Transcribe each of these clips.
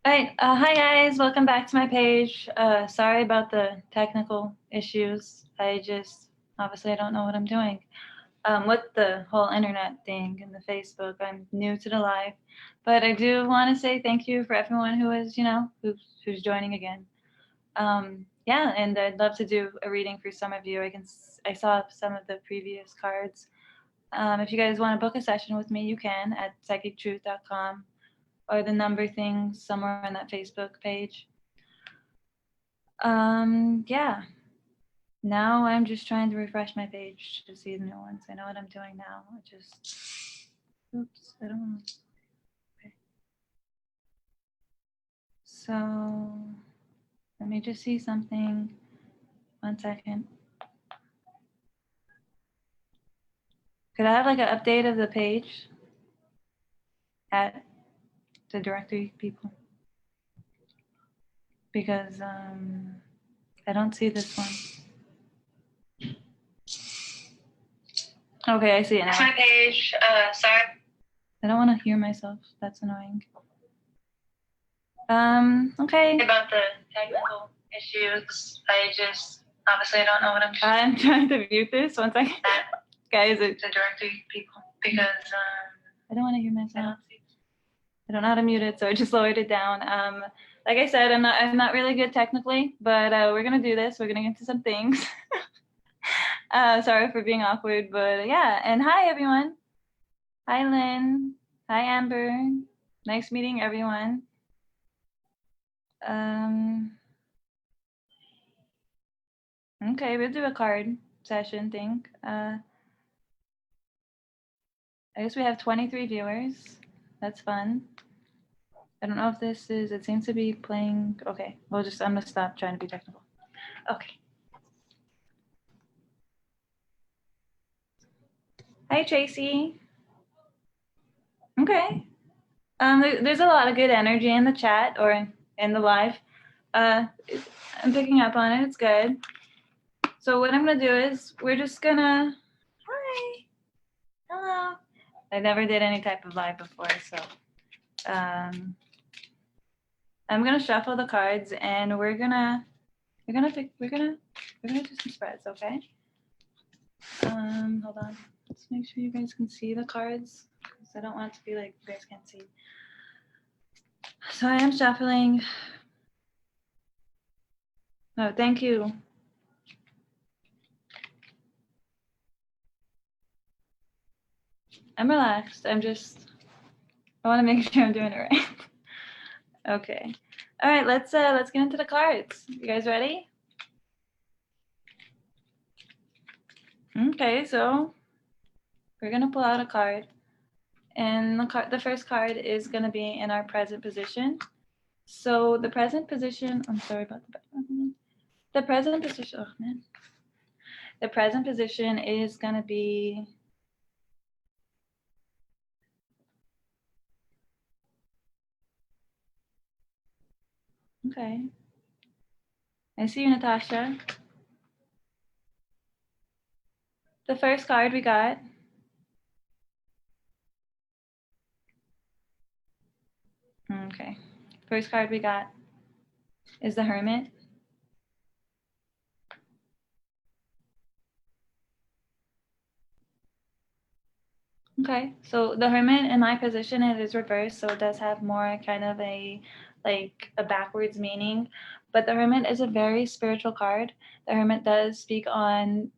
All right, hi guys, welcome back to my page. Sorry about the technical issues. Obviously I don't know what I'm doing. With the whole internet thing and the Facebook, I'm new to the live, but I do want to say thank you for everyone who is, who's joining again. Yeah, and I'd love to do a reading for some of you. I saw some of the previous cards. If you guys want to book a session with me, you can at psychictruth.com or the number thing somewhere on that Facebook page. Yeah. Now I'm just trying to refresh my page to see the new ones. I know what I'm doing now. Oops, I don't want to. Okay. So let me just see something. 1 second. Could I have like an update of the page at the directory people? Because I don't see this one. Okay, I see it now. My page, sorry. I don't want to hear myself. That's annoying. Okay. About the technical issues, obviously I don't know what I'm doing. I'm trying to mute this. 1 second. Guys, The directory people, because I don't want to hear myself. I don't know how to mute it, so I just lowered it down. Like I said, I'm not really good technically, but we're gonna do this. We're gonna get into some things. Sorry for being awkward, but yeah. And hi everyone. Hi Lynn. Hi Amber. Nice meeting everyone. Okay, we'll do a card session thing. I guess we have 23 viewers. That's fun. I don't know if this is, it seems to be playing. Okay, I'm gonna stop trying to be technical. Okay. Hi, Tracy. Okay. There's a lot of good energy in the chat or in the live. I'm picking up on it. It's good. So what I'm gonna do is we're just gonna. Hi. Hello. I never did any type of live before, so I'm gonna shuffle the cards and we're gonna do some spreads, okay? Hold on. Let's make sure you guys can see the cards because I don't want it to be like you guys can't see. So I am shuffling. Oh, thank you. I'm relaxed. I want to make sure I'm doing it right. Okay. All right, let's get into the cards. You guys ready? Okay, so we're gonna pull out a card. And the first card is gonna be in our present position. So the present position, I'm sorry about the background. The present position, oh man. The present position is gonna be okay. I see you, Natasha. The first card we got okay. First card we got is the Hermit. Okay, so the Hermit in my position, it is reversed, so it does have more kind of a backwards meaning. But the Hermit is a very spiritual card. The Hermit does speak on,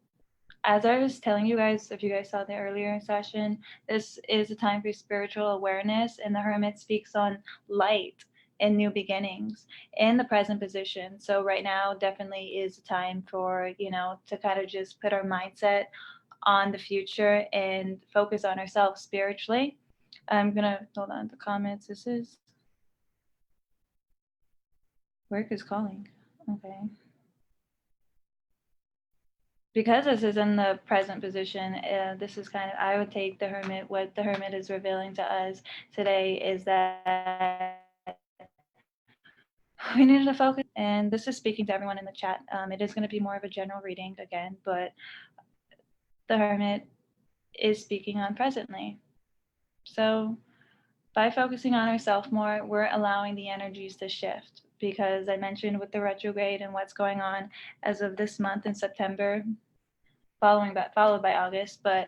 as I was telling you guys, if you guys saw the earlier session, this is a time for spiritual awareness, and the Hermit speaks on light and new beginnings in the present position. So right now definitely is a time for, to kind of just put our mindset on the future and focus on ourselves spiritually. I'm gonna hold on to comments. This is work is calling. Okay. Because this is in the present position, this is kind of, I would take the Hermit, what the Hermit is revealing to us today is that we needed to focus, and this is speaking to everyone in the chat. It is going to be more of a general reading again, but the Hermit is speaking on presently. So by focusing on ourselves more, we're allowing the energies to shift, because I mentioned with the retrograde and what's going on as of this month in September, followed by August, but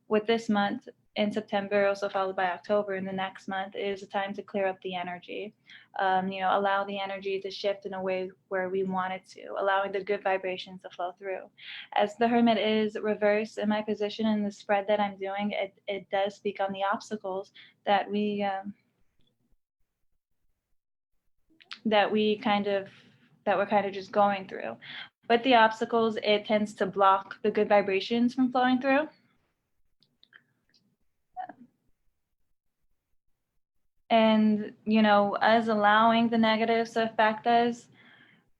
with this month in September, also followed by October, and the next month is a time to clear up the energy. Allow the energy to shift in a way where we want it to, allowing the good vibrations to flow through. As the Hermit is reversed in my position in the spread that I'm doing, it does speak on the obstacles that we're kind of just going through. But the obstacles, it tends to block the good vibrations from flowing through. And us allowing the negatives to affect us,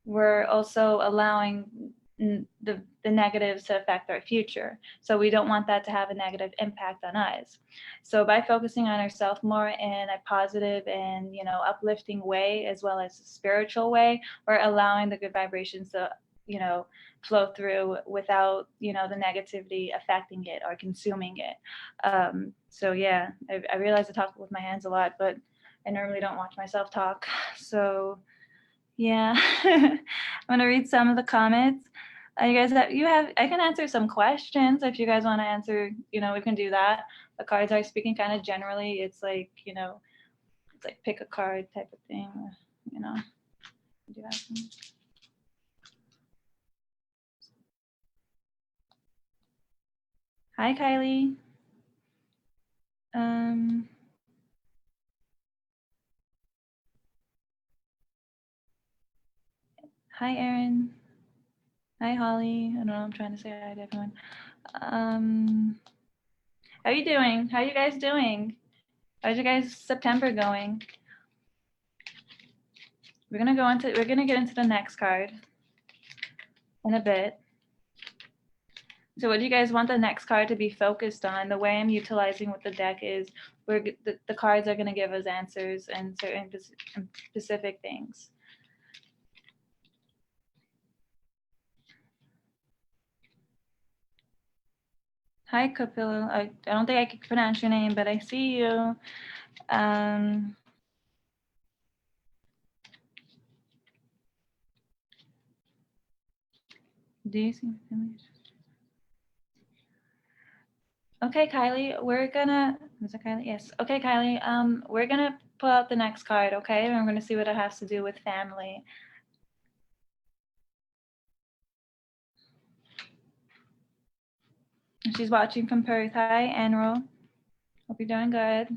we're also allowing the negatives to affect our future. So we don't want that to have a negative impact on us. So by focusing on ourselves more in a positive and uplifting way, as well as a spiritual way, we're allowing the good vibrations to flow through without the negativity affecting it or consuming it. So yeah, I realize I talk with my hands a lot, but I normally don't watch myself talk. So yeah, I'm gonna read some of the comments. You guys I can answer some questions if you guys want to answer. We can do that. The cards are speaking kind of generally. It's like it's like pick a card type of thing. Do that. Hi, Kylie. Hi, Erin. Hi, Holly. I don't know. I'm trying to say hi to everyone. How are you doing? How are you guys doing? How's your guys' September going? We're gonna get into the next card in a bit. So what do you guys want the next card to be focused on? The way I'm utilizing with the deck is the cards are going to give us answers and certain specific things. Hi, Kapilo. I don't think I can pronounce your name, but I see you. Do you see my image? Okay, Kylie, is it Kylie? Yes. Okay, Kylie, we're gonna pull out the next card, okay? And we're gonna see what it has to do with family. She's watching from Perth. Hi, Anrol. Hope you're doing good.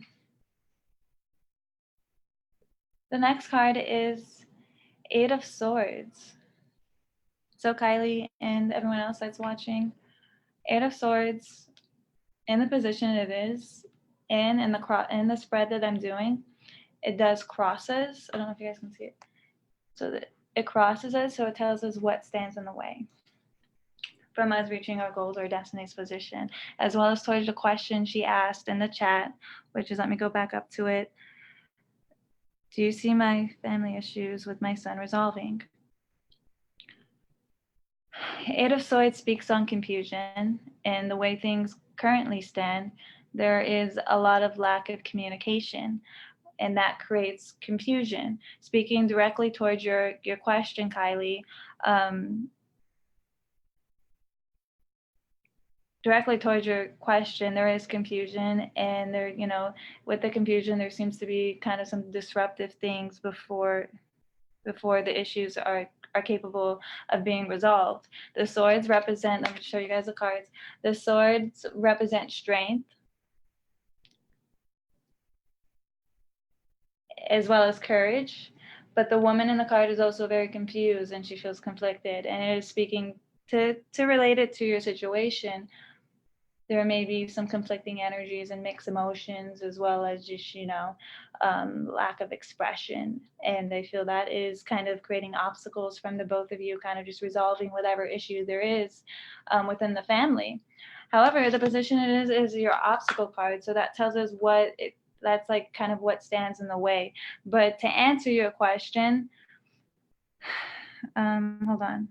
The next card is Eight of Swords. So Kylie and everyone else that's watching, Eight of Swords in the position it is in the spread that I'm doing, it does crosses. I don't know if you guys can see it. So that it crosses us, so it tells us what stands in the way from us reaching our goals or destiny's position, as well as towards the question she asked in the chat, which is, let me go back up to it. Do you see my family issues with my son resolving? Eight of Swords speaks on confusion and the way things currently stand. There is a lot of lack of communication, and that creates confusion. Speaking directly towards your question, Kylie, directly towards your question, there is confusion, and there, with the confusion, there seems to be kind of some disruptive things before the issues are capable of being resolved. The swords represent, let me show you guys the cards. The swords represent strength, as well as courage. But the woman in the card is also very confused, and she feels conflicted, and it is speaking to relate it to your situation. There may be some conflicting energies and mixed emotions, as well as just lack of expression, and they feel that is kind of creating obstacles from the both of you, kind of just resolving whatever issue there is within the family. However, the position it is your obstacle card, so that tells us that's like kind of what stands in the way. But to answer your question, hold on.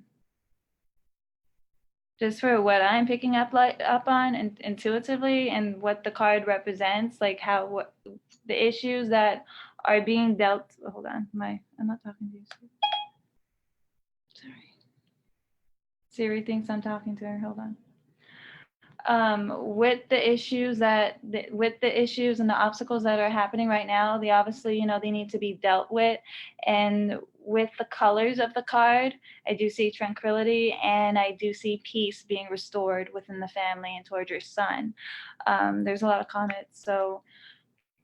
Just for what I'm picking up on and intuitively, and what the card represents, like the issues that are being dealt. Hold on, I'm not talking to you. Sorry. Siri thinks I'm talking to her. Hold on. With the issues with the issues and the obstacles that are happening right now, they obviously, they need to be dealt with. And with the colors of the card, I do see tranquility and I do see peace being restored within the family and towards your son. There's a lot of comments, so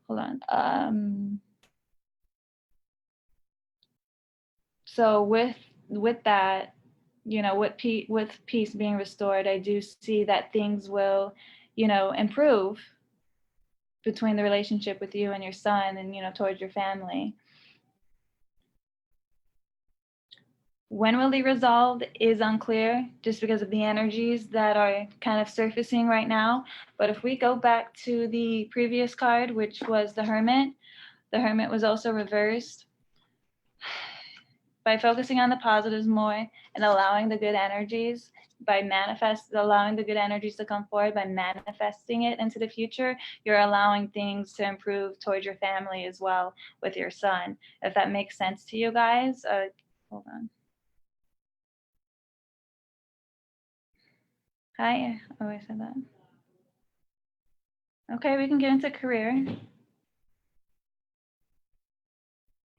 hold on. So with that, with peace being restored, I do see that things will, improve between the relationship with you and your son and, towards your family. When will they resolve is unclear just because of the energies that are kind of surfacing right now. But if we go back to the previous card, which was the Hermit was also reversed. By focusing on the positives more and allowing the good energies, allowing the good energies to come forward, by manifesting it into the future, you're allowing things to improve towards your family as well with your son. If that makes sense to you guys, hold on. Hi, oh, I said that. Okay, we can get into career.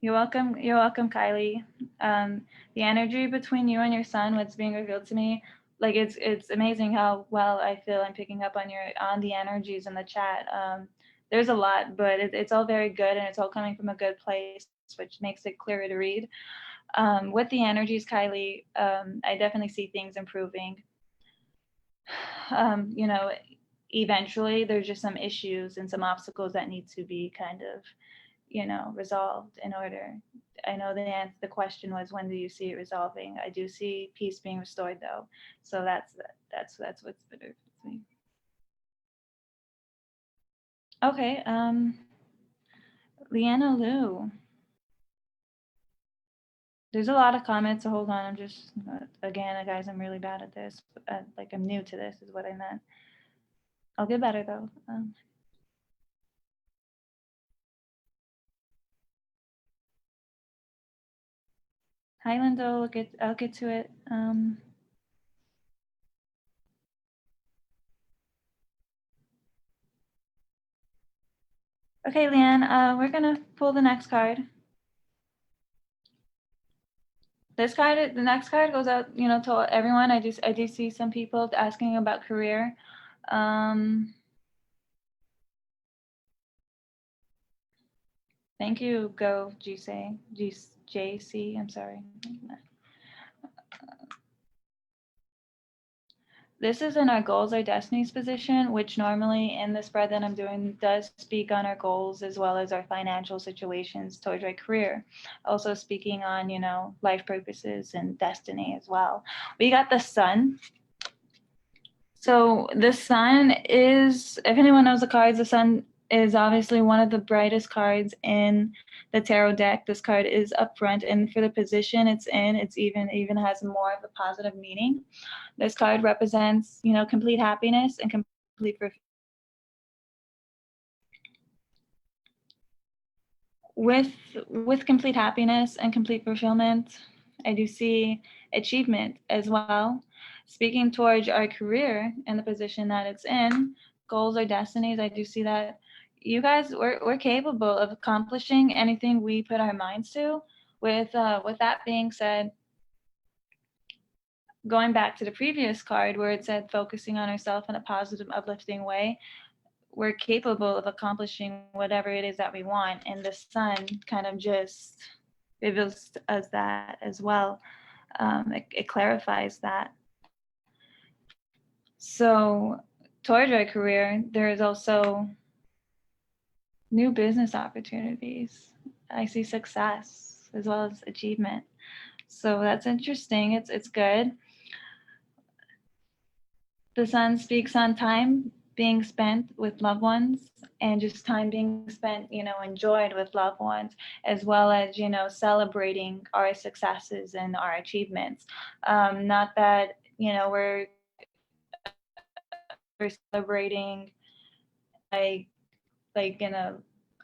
You're welcome, Kylie. The energy between you and your son, what's being revealed to me, like it's amazing how well I feel I'm picking up on the energies in the chat. There's a lot, but it's all very good and it's all coming from a good place, which makes it clearer to read. With the energies, Kylie, I definitely see things improving. Eventually there's just some issues and some obstacles that need to be kind of, resolved in order. I know the question was, when do you see it resolving? I do see peace being restored though. So that's what's better for me. Okay, Leanna Lou. There's a lot of comments, so hold on. I'm just, again, guys, I'm really bad at this. Like, I'm new to this, is what I meant. I'll get better though. Hi, Lindo. I'll get to it. Okay, Leanne, we're gonna pull the next card. The next card goes out, to everyone. I do see some people asking about career. Thank you, Go JC. I'm sorry. This is in our goals, our destinies position, which normally in the spread that I'm doing does speak on our goals as well as our financial situations towards our career. Also speaking on, life purposes and destiny as well. We got the Sun. So the Sun is, if anyone knows the cards, the Sun is obviously one of the brightest cards in the tarot deck. This card is up front, and for the position it's in, it's even has more of a positive meaning. This card represents, complete happiness and complete with complete happiness and complete fulfillment. I do see achievement as well. Speaking towards our career and the position that it's in, goals or destinies, I do see that you guys, we're capable of accomplishing anything we put our minds to. With that being said, going back to the previous card where it said focusing on ourselves in a positive, uplifting way, we're capable of accomplishing whatever it is that we want. And the Sun kind of just reveals us that as well. It clarifies that. So towards our career, there is also new business opportunities. I see success as well as achievement. So that's interesting. It's good. The Sun speaks on time being spent with loved ones and just time being spent, enjoyed with loved ones, as well as, celebrating our successes and our achievements. Not that, we're celebrating like in a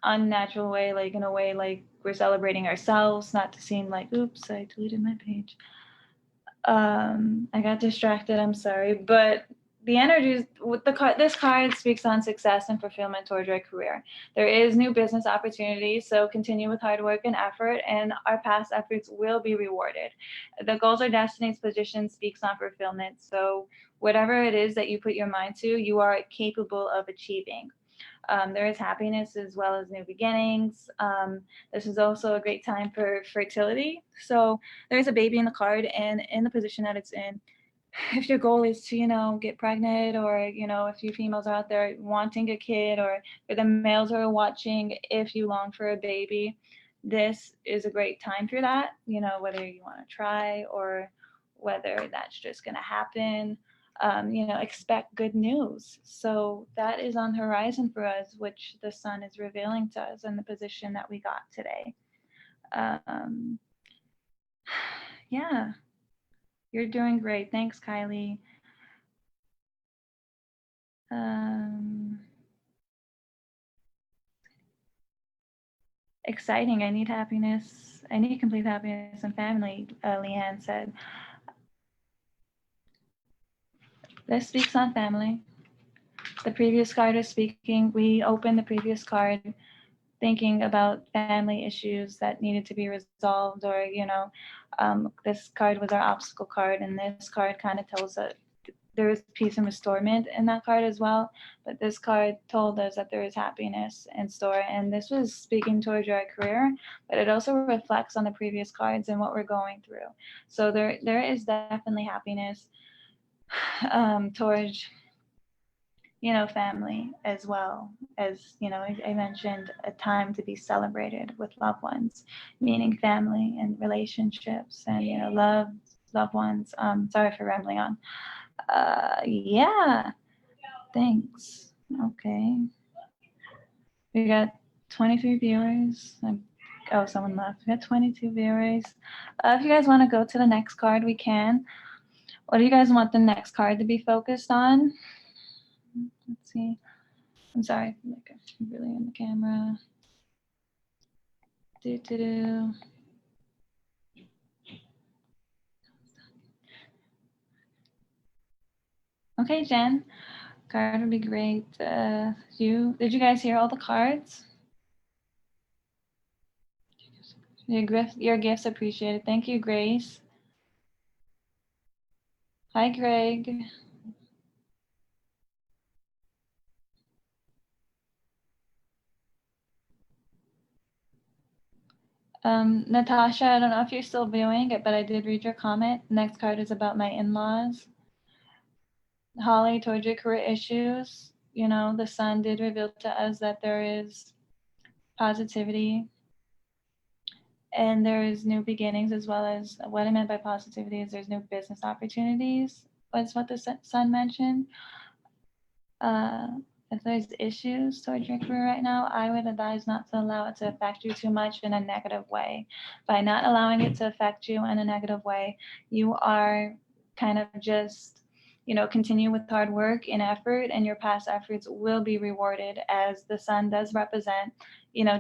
unnatural way, like in a way like we're celebrating ourselves, not to seem like, oops, I deleted my page. I got distracted, I'm sorry, but the energies with the card, this card speaks on success and fulfillment towards your career. There is new business opportunities, so continue with hard work and effort, and our past efforts will be rewarded. The goals or destinies position speaks on fulfillment, so whatever it is that you put your mind to, you are capable of achieving. There is happiness as well as new beginnings. This is also a great time for fertility. So there's a baby in the card, and in the position that it's in, if your goal is to, get pregnant, or, if you females are out there wanting a kid, or for the males who are watching, if you long for a baby, this is a great time for that, whether you want to try or whether that's just going to happen. Expect good news. So that is on the horizon for us, which the sun is revealing to us in the position that we got today. Yeah, you're doing great. Thanks, Kylie. Exciting. I need happiness. I need complete happiness and family, Leanne said. This speaks on family. The previous card is speaking. We opened the previous card thinking about family issues that needed to be resolved, or, this card was our obstacle card, and this card kind of tells us there is peace and restorement in that card as well. But this card told us that there is happiness in store, and this was speaking towards your career, but it also reflects on the previous cards and what we're going through. So there is definitely happiness towards, family, as well as, I mentioned a time to be celebrated with loved ones, meaning family and relationships and, loved ones. Sorry for rambling on. Yeah, thanks. Okay. We got 23 viewers. Oh, someone left. We got 22 viewers. If you guys want to go to the next card, we can. What do you guys want the next card to be focused on? Let's see. I'm sorry, like I'm really in the camera. Okay, Jen. Card would be great. Did you guys hear all the cards? Your gifts appreciated. Thank you, Grace. Hi, Greg. Natasha, I don't know if you're still viewing it, but I did read your comment. Next card is about my in-laws. Holly, towards your career issues, the sun did reveal to us that there is positivity and there is new beginnings, as well as what I meant by positivity is there's new business opportunities, was what the sun mentioned. If there's issues towards your career right now, I would advise not to allow it to affect you too much in a negative way. By not allowing it to affect you in a negative way, you are kind of just, continue with hard work and effort, and your past efforts will be rewarded, as the sun does represent,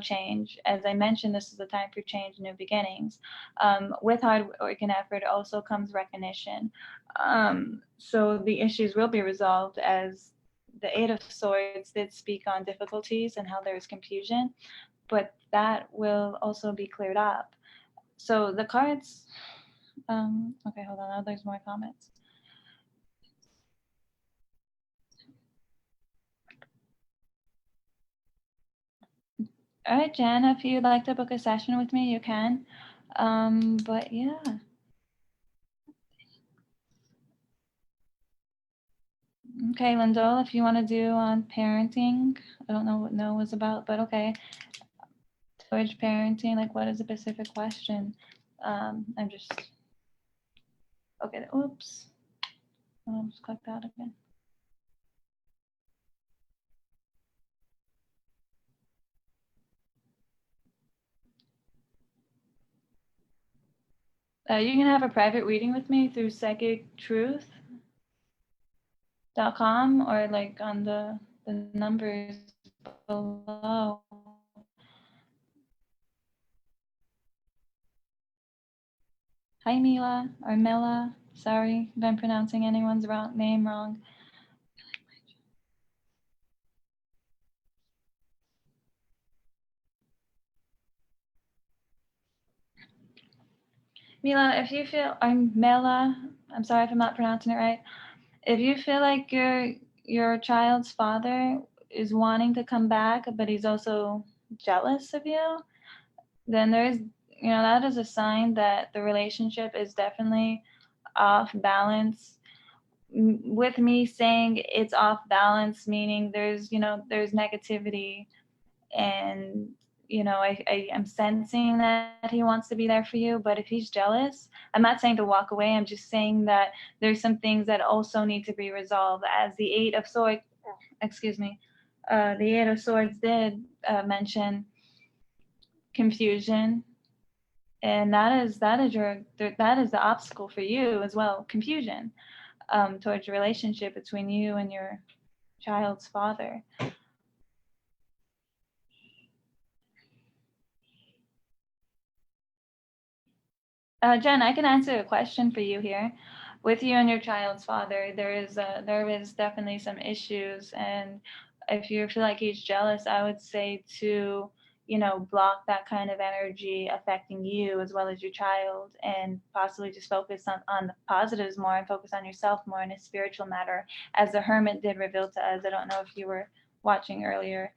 change. As I mentioned, this is a time for change, new beginnings. With hard work and effort also comes recognition. So the issues will be resolved, as the Eight of Swords did speak on difficulties and how there is confusion, but that will also be cleared up. So the cards, okay, hold on, there's more comments. All right, Jen, if you'd like to book a session with me, you can. But yeah. Okay, Lindell, if you want to do on parenting, I don't know what no was about, but okay. Towards parenting, like what is a specific question? I'm just, okay, oops. I'll just click that again. You can have a private reading with me through psychictruth.com, or like on the numbers below. Hi, Mila or Mela. Sorry if I'm pronouncing anyone's name wrong. Mila, if you feel, I'm Mela. I'm sorry if I'm not pronouncing it right. If you feel like your child's father is wanting to come back, but he's also jealous of you, then there's, that is a sign that the relationship is definitely off balance. With me saying it's off balance, meaning there's negativity, and I am sensing that he wants to be there for you. But if he's jealous, I'm not saying to walk away. I'm just saying that there's some things that also need to be resolved. As the Eight of Swords, excuse me, the Eight of Swords did mention confusion, and that is the obstacle for you as well. Confusion towards your relationship between you and your child's father. Jen, I can answer a question for you here. With you and your child's father, there is definitely some issues, and if you feel like he's jealous, I would say to block that kind of energy affecting you as well as your child, and possibly just focus on the positives more and focus on yourself more in a spiritual matter, as the Hermit did reveal to us. I don't know if you were watching earlier,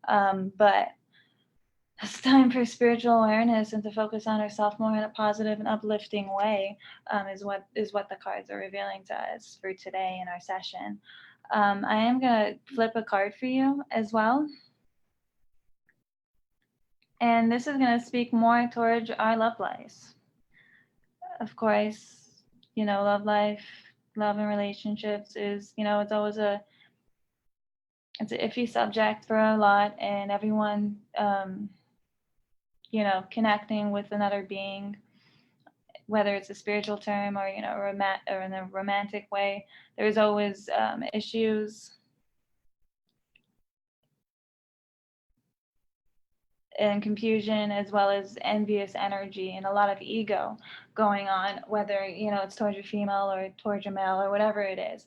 but it's time for spiritual awareness and to focus on ourselves more in a positive and uplifting way, is what the cards are revealing to us for today in our session. I am gonna flip a card for you as well, and this is gonna speak more towards our love lives. Of course, love life, love and relationships is, it's an iffy subject for a lot, and everyone, connecting with another being, whether it's a spiritual term or or in a romantic way, there's always issues and confusion, as well as envious energy and a lot of ego going on, whether it's towards your female or towards your male or whatever it is.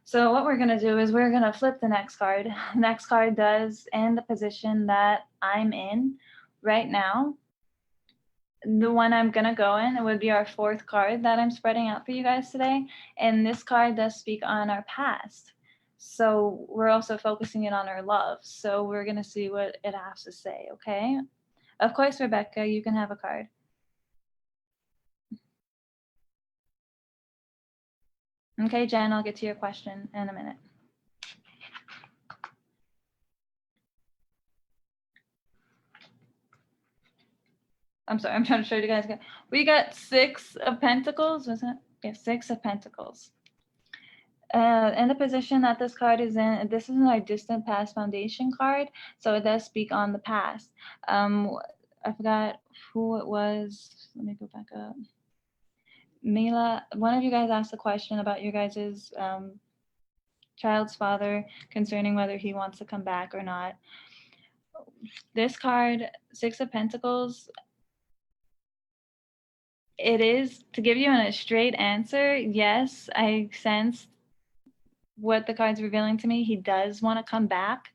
So what we're going to do is we're going to flip the next card. The next card does end the position that I'm in right now. The one I'm going to go in, it would be our fourth card that I'm spreading out for you guys today. And this card does speak on our past. So we're also focusing it on our love. So we're going to see what it has to say, okay? Of course, Rebecca, you can have a card. Okay, Jen, I'll get to your question in a minute. I'm sorry, I'm trying to show you guys. We got Six of Pentacles, wasn't it? Yeah, Six of Pentacles. In the position that this card is in, this is our distant past foundation card, so it does speak on the past. I forgot who it was. Let me go back up. Mila, one of you guys asked a question about your guys' child's father concerning whether he wants to come back or not. This card, Six of Pentacles, it is, to give you a straight answer, yes, I sense what the card's revealing to me. He does want to come back,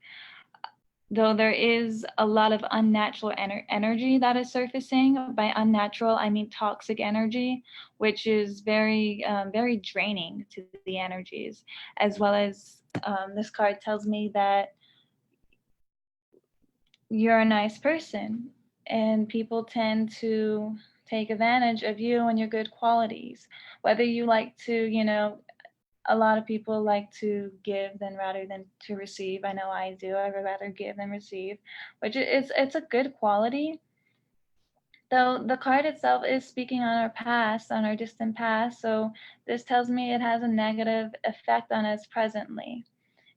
though there is a lot of unnatural energy that is surfacing. By unnatural, I mean toxic energy, which is very, very draining to the energies, as well as this card tells me that you're a nice person, and people tend to take advantage of you and your good qualities. Whether you like to, a lot of people like to give than rather than to receive. I know I do. I would rather give than receive, which it's a good quality. Though the card itself is speaking on our past, on our distant past, so this tells me it has a negative effect on us presently,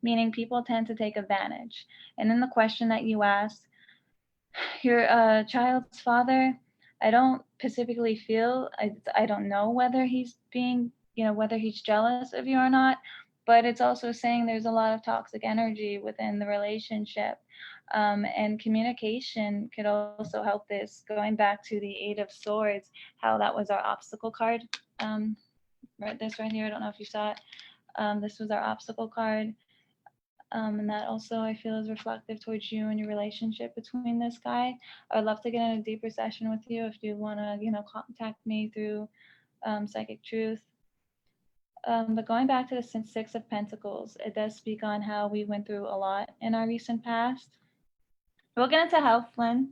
meaning people tend to take advantage. And in the question that you asked, your child's father, I don't specifically feel, I don't know whether he's being, whether he's jealous of you or not, but it's also saying there's a lot of toxic energy within the relationship. And communication could also help this. Going back to the Eight of Swords, how that was our obstacle card. Right, this right here. I don't know if you saw it. This was our obstacle card. And that also I feel is reflective towards you and your relationship between this guy. I would love to get in a deeper session with you if you want to, contact me through Psychic Truth. But going back to the Six of Pentacles, it does speak on how we went through a lot in our recent past. We'll get into health, Lynn.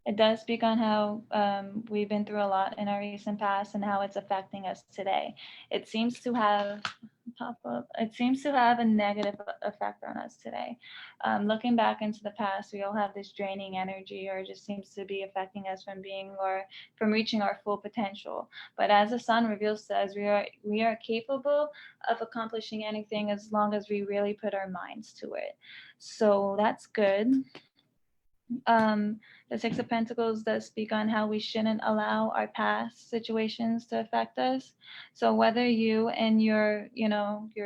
It does speak on how we've been through a lot in our recent past and how it's affecting us today. It seems to have It seems to have a negative effect on us today. Looking back into the past, we all have this draining energy, or it just seems to be affecting us from reaching our full potential. But as the Sun reveals to us, we are capable of accomplishing anything as long as we really put our minds to it. So that's good. The Six of Pentacles does speak on how we shouldn't allow our past situations to affect us. So whether you and your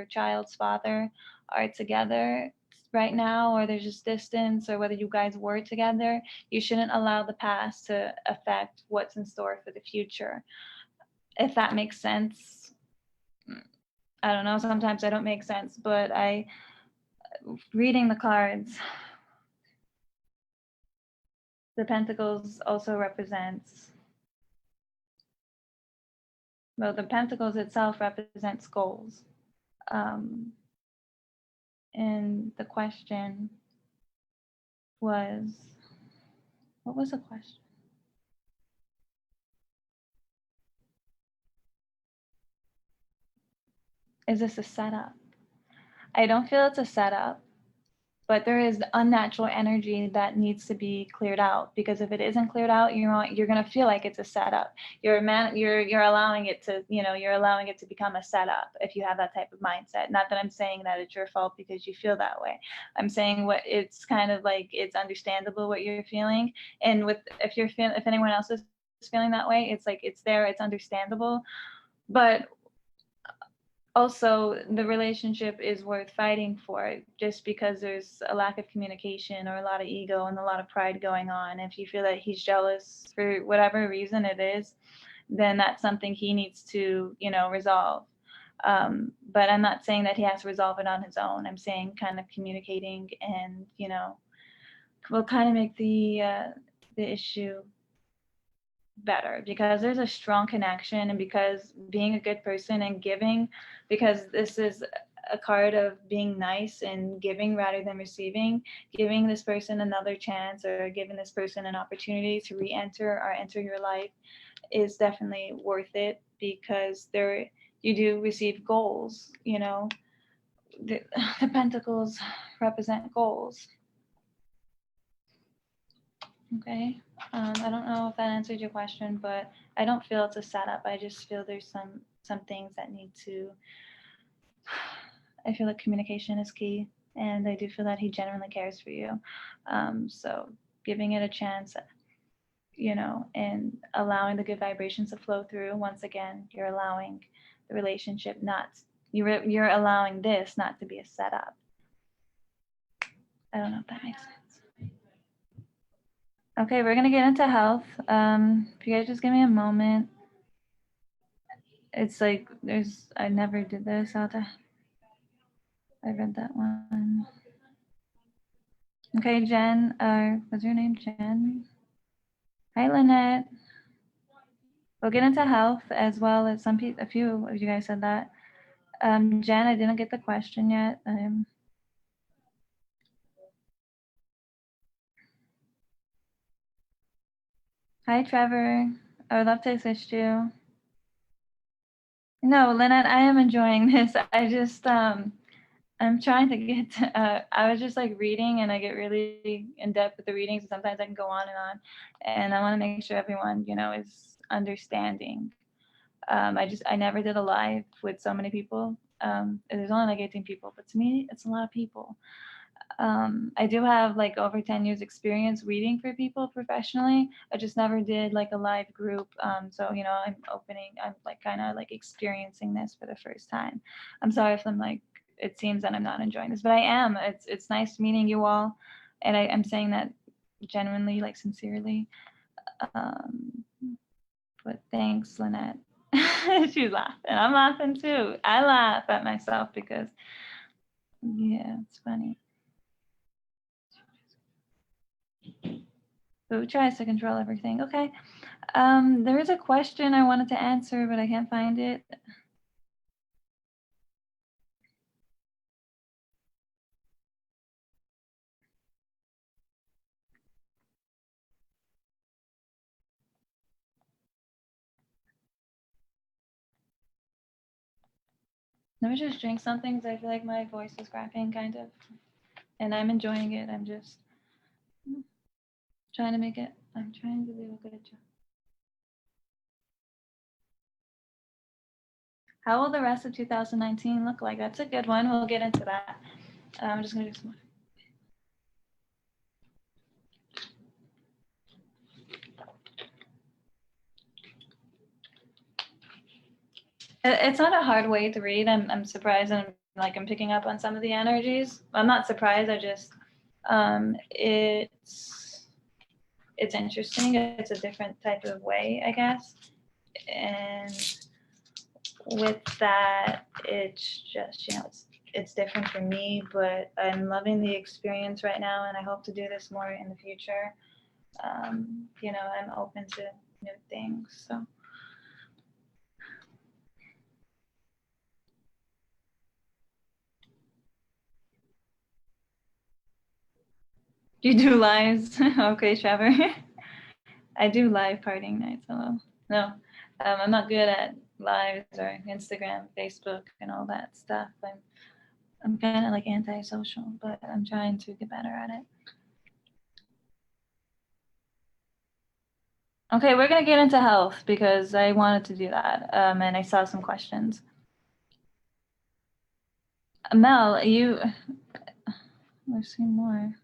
child's father are together right now, or there's just distance, or whether you guys were together, you shouldn't allow the past to affect what's in store for the future. If that makes sense. I don't know, sometimes I don't make sense, but reading the cards, the Pentacles also represents, well, the Pentacles itself represents goals. And the question was, what was the question? Is this a setup? I don't feel it's a setup, but there is unnatural energy that needs to be cleared out, because if it isn't cleared out, you're going to feel like it's a setup. You're allowing it to, you're allowing it to become a setup if you have that type of mindset. Not that I'm saying that it's your fault because you feel that way. I'm saying it's kind of like, it's understandable what you're feeling. And if anyone else is feeling that way, it's like, it's there, it's understandable. But also, the relationship is worth fighting for, just because there's a lack of communication or a lot of ego and a lot of pride going on. If you feel that he's jealous for whatever reason it is, then that's something he needs to, resolve. But I'm not saying that he has to resolve it on his own. I'm saying kind of communicating and, will kind of make the issue better, because there's a strong connection, and because being a good person and giving, because this is a card of being nice and giving rather than receiving, giving this person another chance, or giving this person an opportunity to re-enter or enter your life, is definitely worth it, because you do receive goals. The Pentacles represent goals. Okay. I don't know if that answered your question, but I don't feel it's a setup. I just feel there's some things that need to. I feel like communication is key, and I do feel that he genuinely cares for you. So giving it a chance, and allowing the good vibrations to flow through. Once again, you're allowing the relationship you're allowing this not to be a setup. I don't know if that makes sense. Okay, we're gonna get into health. If you guys just give me a moment. It's like I never did this. I read that one. Okay, Jen, what's your name, Jen? Hi, Lynette. We'll get into health, as well as a few of you guys said that. Jen, I didn't get the question yet. Hi, Trevor. I would love to assist you. No, Lynette, I am enjoying this. I just, I'm trying to get I was just like reading, and I get really in depth with the readings, and sometimes I can go on, and I want to make sure everyone, is understanding. I never did a live with so many people. There's only like 18 people, but to me, it's a lot of people. I do have like over 10 years experience reading for people professionally. I just never did like a live group. So, you know, I'm like kind of like experiencing this for the first time. I'm sorry if I'm like, it seems that I'm not enjoying this, but I am. It's nice meeting you all. And I'm saying that genuinely, like sincerely. Um, but thanks, Lynette. She's laughing. I'm laughing too. I laugh at myself because, yeah, it's funny. Who tries to control everything? Okay. There is a question I wanted to answer, but I can't find it. Let me just drink something because I feel like my voice is cracking kind of, and I'm enjoying it. I'm just trying to make it, I'm trying to do a good job. How will the rest of 2019 look like? That's a good one. We'll get into that. I'm just going to do some more. It's not a hard way to read. I'm surprised, and I'm picking up on some of the energies. I'm not surprised. I just it's interesting. It's a different type of way, I guess. And with that, it's just, you know, it's different for me, but I'm loving the experience right now, and I hope to do this more in the future. You know, I'm open to new things. So you do lives? Okay, Trevor. I do live partying nights. Hello. No, I'm not good at lives or Instagram, Facebook, and all that stuff. I'm kind of like antisocial, but I'm trying to get better at it. Okay, we're gonna get into health because I wanted to do that, and I saw some questions. Mel, let's see more.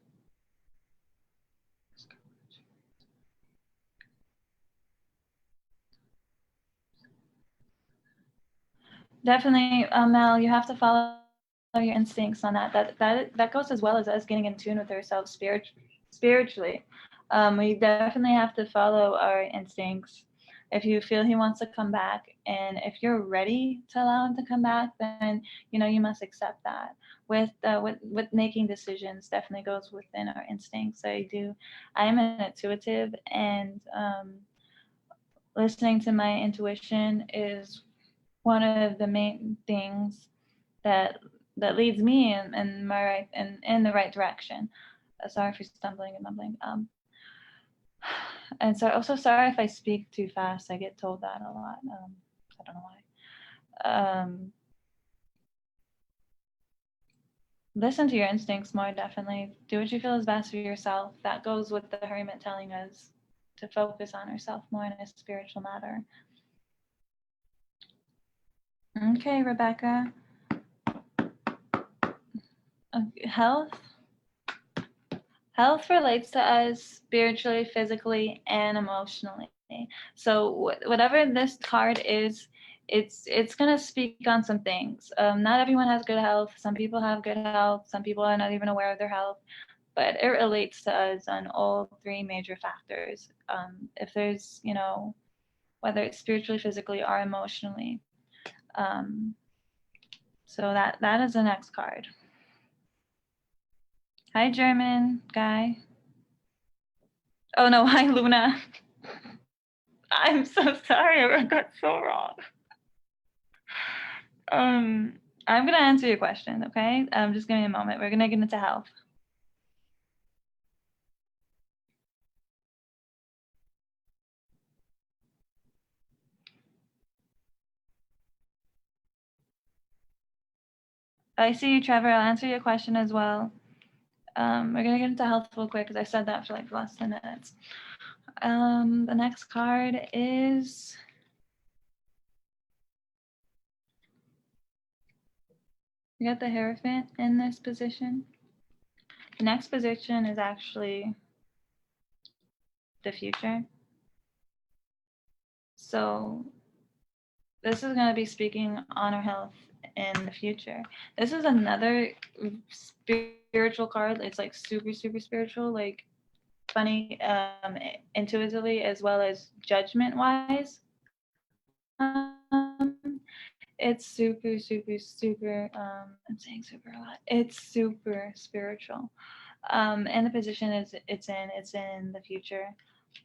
Definitely, Mel, you have to follow your instincts on that. That goes as well as us getting in tune with ourselves spiritually. We definitely have to follow our instincts. If you feel he wants to come back, and if you're ready to allow him to come back, then you know you must accept that. With making decisions, definitely goes within our instincts. I am an intuitive, and listening to my intuition is one of the main things that leads me in my right in the right direction. Sorry for stumbling and mumbling. And so also sorry if I speak too fast. I get told that a lot. I don't know why. Listen to your instincts more, definitely. Do what you feel is best for yourself. That goes with the hermit telling us to focus on ourselves more in a spiritual matter. Okay, Rebecca. Health. Health relates to us spiritually, physically, and emotionally. So whatever this card is, it's gonna speak on some things. Not everyone has good health. Some people have good health. Some people are not even aware of their health, but it relates to us on all three major factors. If there's, you know, whether it's spiritually, physically, or emotionally. So that is the next card. Hi, German guy. Oh no, hi, Luna. I'm so sorry. I got so wrong. I'm gonna answer your question, okay? Just give me a moment. We're gonna get into health. I see you, Trevor. I'll answer your question as well. We're gonna get into health real quick because I said that for like the last 10 minutes. The next card is we got the Hierophant in this position. Next position is actually the future. So this is going to be speaking on our health in the future. This is another spiritual card. It's like super, super spiritual, like funny, intuitively, as well as judgment wise. It's super, super, super, I'm saying super a lot. It's super spiritual. And the position it's in the future.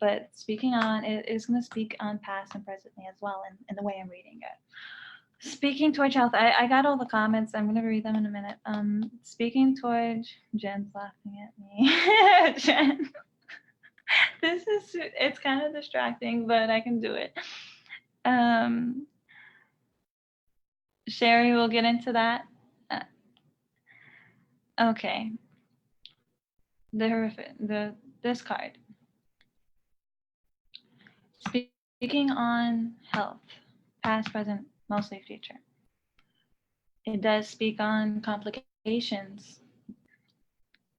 But speaking on, it is going to speak on past and presently as well in the way I'm reading it. Speaking towards health, I got all the comments. I'm going to read them in a minute. Speaking towards, Jen's laughing at me. Jen, it's kind of distracting, but I can do it. Sherry will get into that. Okay. This card. Speaking on health, past, present, mostly future. It does speak on complications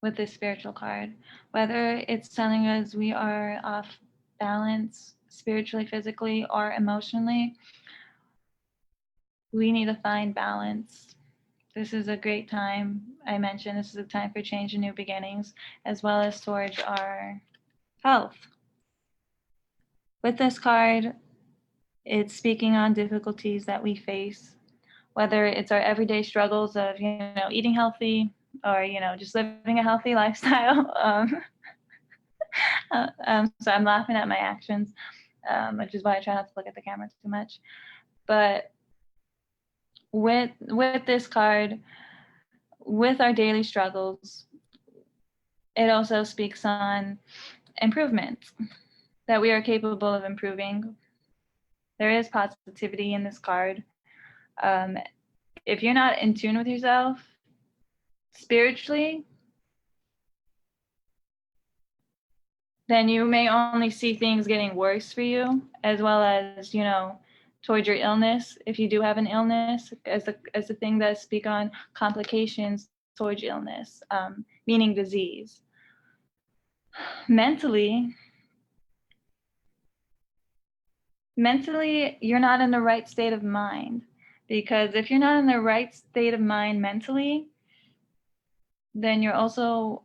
with this spiritual card, whether it's telling us we are off balance spiritually, physically, or emotionally. We need to find balance. This is a great time. I mentioned this is a time for change and new beginnings, as well as towards our health. With this card, it's speaking on difficulties that we face, whether it's our everyday struggles of, eating healthy or, just living a healthy lifestyle. So I'm laughing at my actions, which is why I try not to look at the camera too much. But with this card, with our daily struggles, it also speaks on improvement, that we are capable of improving. There is positivity in this card. If you're not in tune with yourself spiritually, then you may only see things getting worse for you, as well as, towards your illness. If you do have an illness, as the thing that speak on complications towards illness, meaning disease. Mentally, you're not in the right state of mind, because if you're not in the right state of mind mentally, then you're also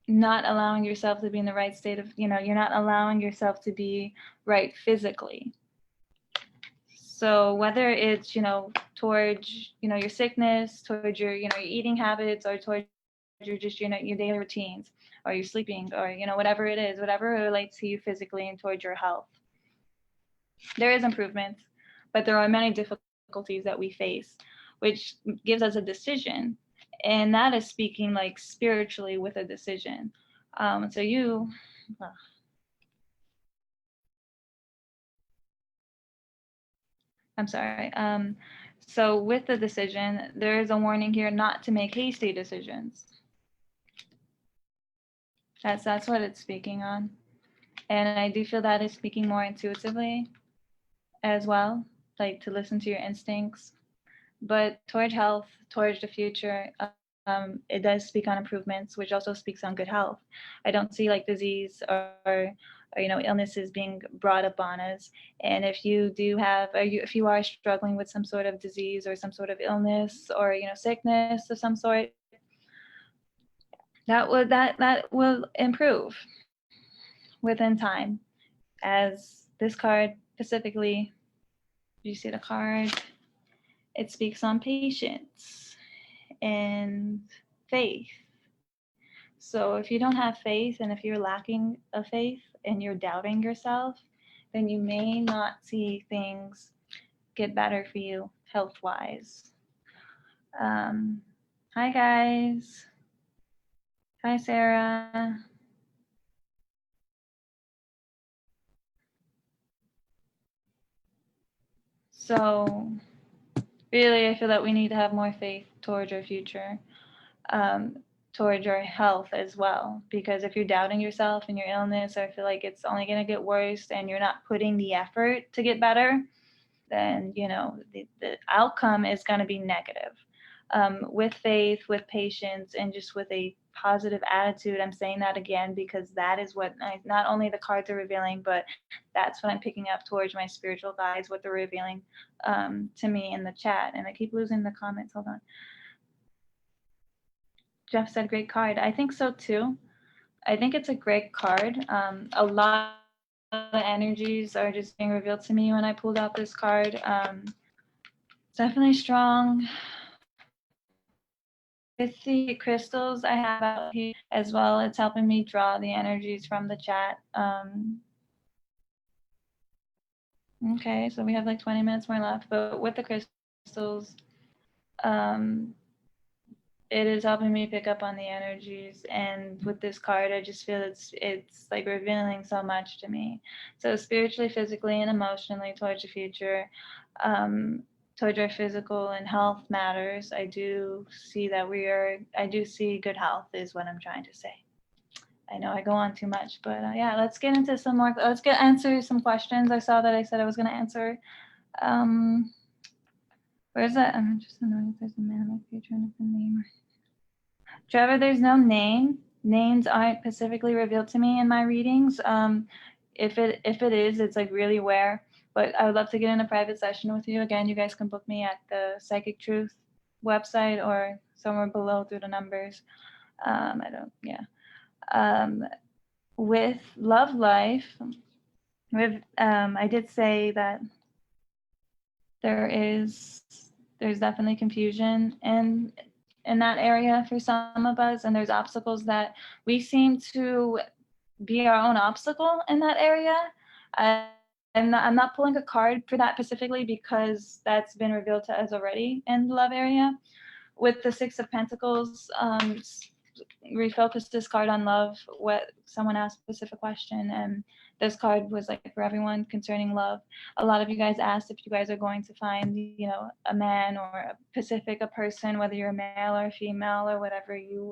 not allowing yourself to be in the right state of, you're not allowing yourself to be right physically. So whether it's, towards, your sickness, towards your, your eating habits, or towards your just, your daily routines, or your sleeping, or, whatever it is, whatever relates to you physically and towards your health. There is improvement, but there are many difficulties that we face, which gives us a decision. And that is speaking like spiritually with a decision. So I'm sorry. So with the decision, there is a warning here not to make hasty decisions. That's what it's speaking on. And I do feel that is speaking more intuitively as well, like to listen to your instincts. But towards health, towards the future, it does speak on improvements, which also speaks on good health. I don't see like disease or illnesses being brought up on us. And if you do have, if you are struggling with some sort of disease or some sort of illness or sickness of some sort, that will improve within time. As this card specifically, you see the card, it speaks on patience and faith. So if you don't have faith, and if you're lacking of faith and you're doubting yourself, then you may not see things get better for you health-wise. Hi guys. Hi Sarah. So really, I feel that we need to have more faith towards our future, towards your health as well. Because if you're doubting yourself and your illness, or feel like it's only going to get worse and you're not putting the effort to get better, then, the outcome is going to be negative. with faith, with patience, and just with a positive attitude. I'm saying that again because that is what not only the cards are revealing, but that's what I'm picking up towards my spiritual guides, what they're revealing to me in the chat. And I keep losing the comments. Hold on. Jeff said, great card. I think so too. I think it's a great card. A lot of the energies are just being revealed to me when I pulled out this card. Definitely strong. With the crystals I have out here as well, it's helping me draw the energies from the chat. Okay, so we have like 20 minutes more left, but with the crystals, it is helping me pick up on the energies. And with this card, I just feel it's like revealing so much to me. So spiritually, physically, and emotionally towards the future, towards our physical and health matters. I do see that I do see good health is what I'm trying to say. I know I go on too much, but yeah, let's get into some more. Let's answer some questions. I saw that I said I was going to answer. Where's that? I'm just annoyed if there's a man in the future and a name. Trevor, there's no name. Names aren't specifically revealed to me in my readings. If it is, it's like really rare. But I would love to get in a private session with you. Again, you guys can book me at the Psychic Truth website or somewhere below through the numbers. With love life, I did say that there's definitely confusion in that area for some of us, and there's obstacles that we seem to be our own obstacle in that area. I'm not pulling a card for that specifically because that's been revealed to us already in the love area. With the Six of Pentacles, refocus this card on love. What someone asked a specific question, and this card was like for everyone concerning love. A lot of you guys asked if you guys are going to find, a man or a person, whether you're a male or a female or whatever you're,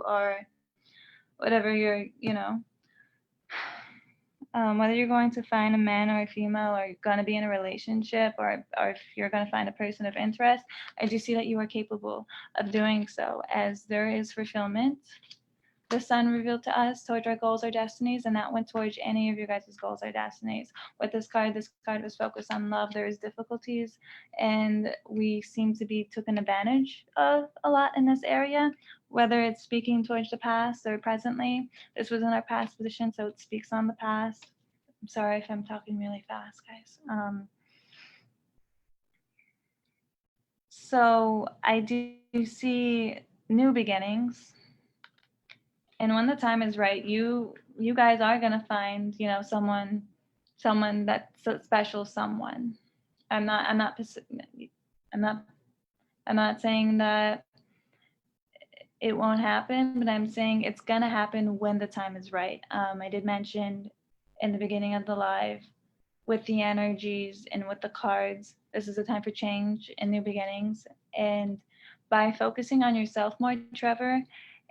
whether you're going to find a man or a female, or you're going to be in a relationship, or if you're going to find a person of interest. I do see that you are capable of doing so, as there is fulfillment. The sun revealed to us towards our goals or destinies, and that went towards any of your guys' goals or destinies. With this card was focused on love. There is difficulties, and we seem to be taken advantage of a lot in this area, whether it's speaking towards the past or presently. This was in our past position, so it speaks on the past. I'm sorry if I'm talking really fast, guys. So I do see new beginnings. And when the time is right, you guys are gonna find, someone that's a special someone. I'm not saying that it won't happen, but I'm saying it's gonna happen when the time is right. I did mention in the beginning of the live, with the energies and with the cards, this is a time for change and new beginnings. And by focusing on yourself more, Trevor,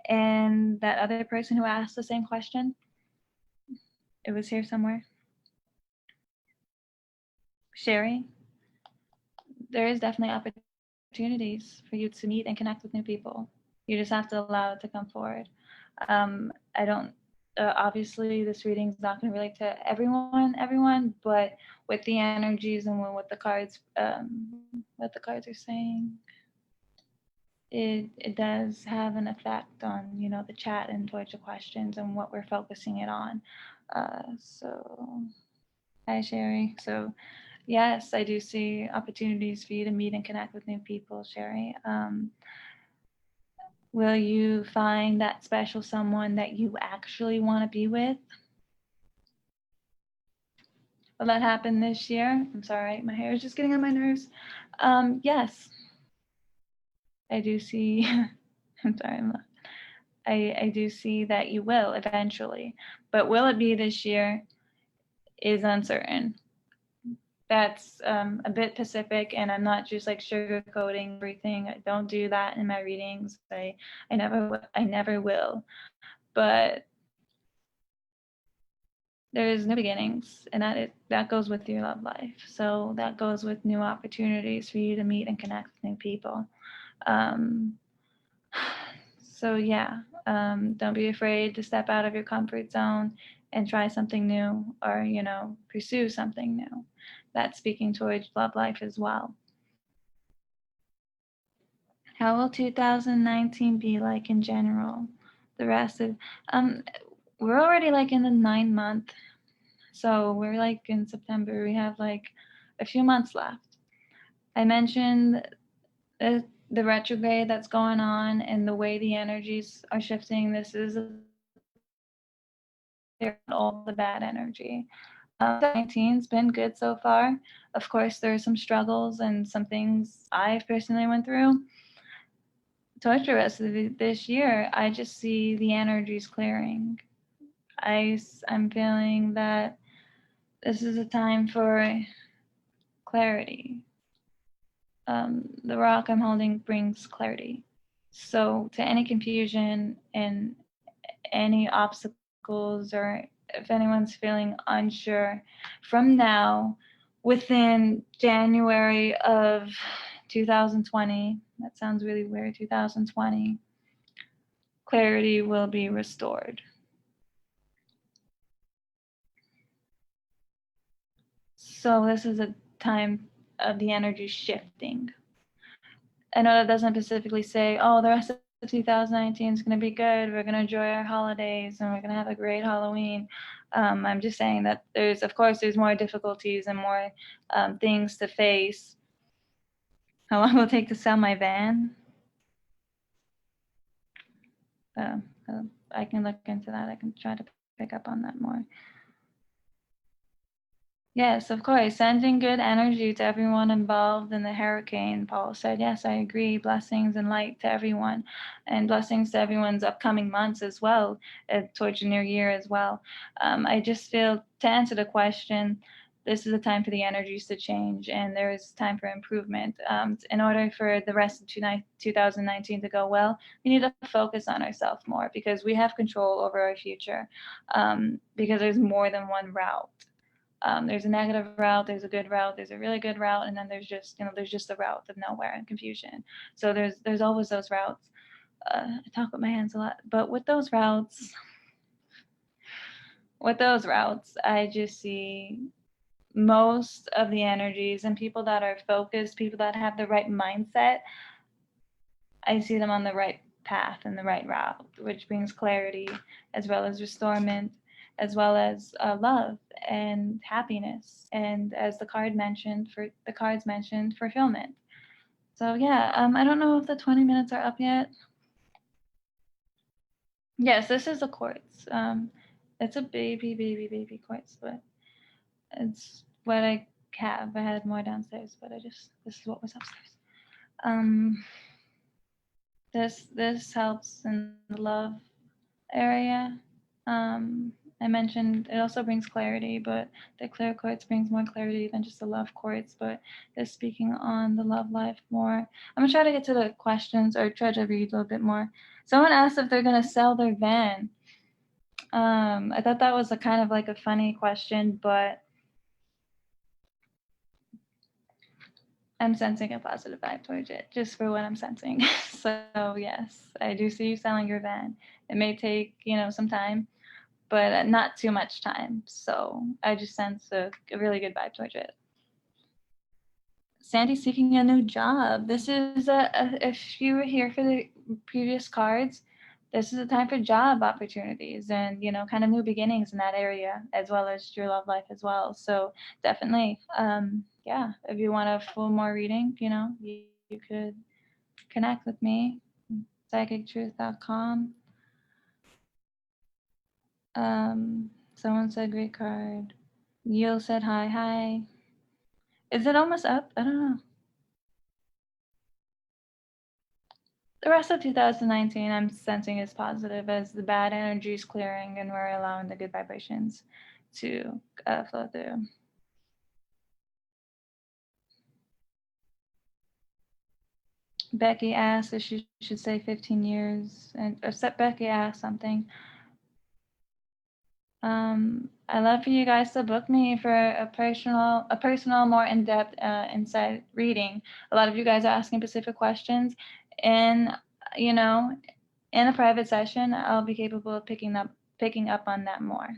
and that other person who asked the same question, it was here somewhere, Sherry, there is definitely opportunities for you to meet and connect with new people. You just have to allow it to come forward. I don't, obviously this reading is not going to relate to everyone, but with the energies and what the cards are saying, it does have an effect on, the chat and towards the questions and what we're focusing it on. So hi, Sherry. So yes, I do see opportunities for you to meet and connect with new people, Sherry. Will you find that special someone that you actually want to be with? Will that happen this year? I'm sorry, my hair is just getting on my nerves. Yes, I do see. I'm sorry, I do see that you will eventually, but will it be this year is uncertain. That's a bit specific, and I'm not just like sugarcoating everything. I don't do that in my readings. I never will. But there is new beginnings, and that goes with your love life. So that goes with new opportunities for you to meet and connect with new people. So yeah, don't be afraid to step out of your comfort zone and try something new, or pursue something new. That's speaking towards love life as well. How will 2019 be like in general? The rest of um, we're already like in the 9 month, so we're like in September. We have like a few months left. I mentioned the retrograde that's going on and the way the energies are shifting. This is all the bad energy. 19's been good so far. Of course, there are some struggles and some things I've personally went through. Towards the rest of this year, I just see the energies clearing. I'm feeling that this is a time for clarity. The rock I'm holding brings clarity. So, to any confusion and any obstacles, or if anyone's feeling unsure, from now, within January of 2020, that sounds really weird, 2020, clarity will be restored. So this is a time of the energy shifting. I know that doesn't specifically say, oh, the rest of 2019 is going to be good. We're going to enjoy our holidays and we're going to have a great Halloween. I'm just saying that of course, there's more difficulties and more things to face. How long will it take to sell my van? Uh, I can look into that. I can try to pick up on that more. Yes, of course. Sending good energy to everyone involved in the hurricane. Paul said, yes, I agree. Blessings and light to everyone, and blessings to everyone's upcoming months as well, towards the new year as well. I just feel, to answer the question, this is a time for the energies to change, and there is time for improvement. In order for the rest of 2019 to go well, we need to focus on ourselves more, because we have control over our future, because there's more than one route. There's a negative route, there's a good route, there's a really good route, and then there's just a route of nowhere and confusion. So there's always those routes. I talk with my hands a lot, but with those routes, I just see most of the energies and people that are focused, people that have the right mindset. I see them on the right path and the right route, which brings clarity as well as restorement, as well as love and happiness, and as the cards mentioned, fulfillment. So yeah, I don't know if the 20 minutes are up yet. Yes, this is a quartz. It's a baby quartz, but it's what I have. I had more downstairs, but this is what was upstairs. Um, this helps in the love area. I mentioned it also brings clarity, but the clear quartz brings more clarity than just the love quartz. But it's speaking on the love life more. I'm gonna try to get to the questions, or try to read a little bit more. Someone asked if they're gonna sell their van. I thought that was a kind of like a funny question, but I'm sensing a positive vibe towards it, just for what I'm sensing. So yes, I do see you selling your van. It may take some time, but not too much time. So I just sense a really good vibe towards it. Sandy's seeking a new job. This is if you were here for the previous cards, this is a time for job opportunities and kind of new beginnings in that area, as well as your love life as well. So definitely, yeah. If you want a full more reading, you could connect with me, psychictruth.com. Someone said great card. Yil said hi. Is it almost up? I don't know. The rest of 2019, I'm sensing is positive, as the bad energy is clearing and we're allowing the good vibrations to flow through. Becky asked if she should say 15 years, and Becky asked something. I'd love for you guys to book me for a personal, more in-depth insight reading. A lot of you guys are asking specific questions, and you know, in a private session, I'll be capable of picking up on that more.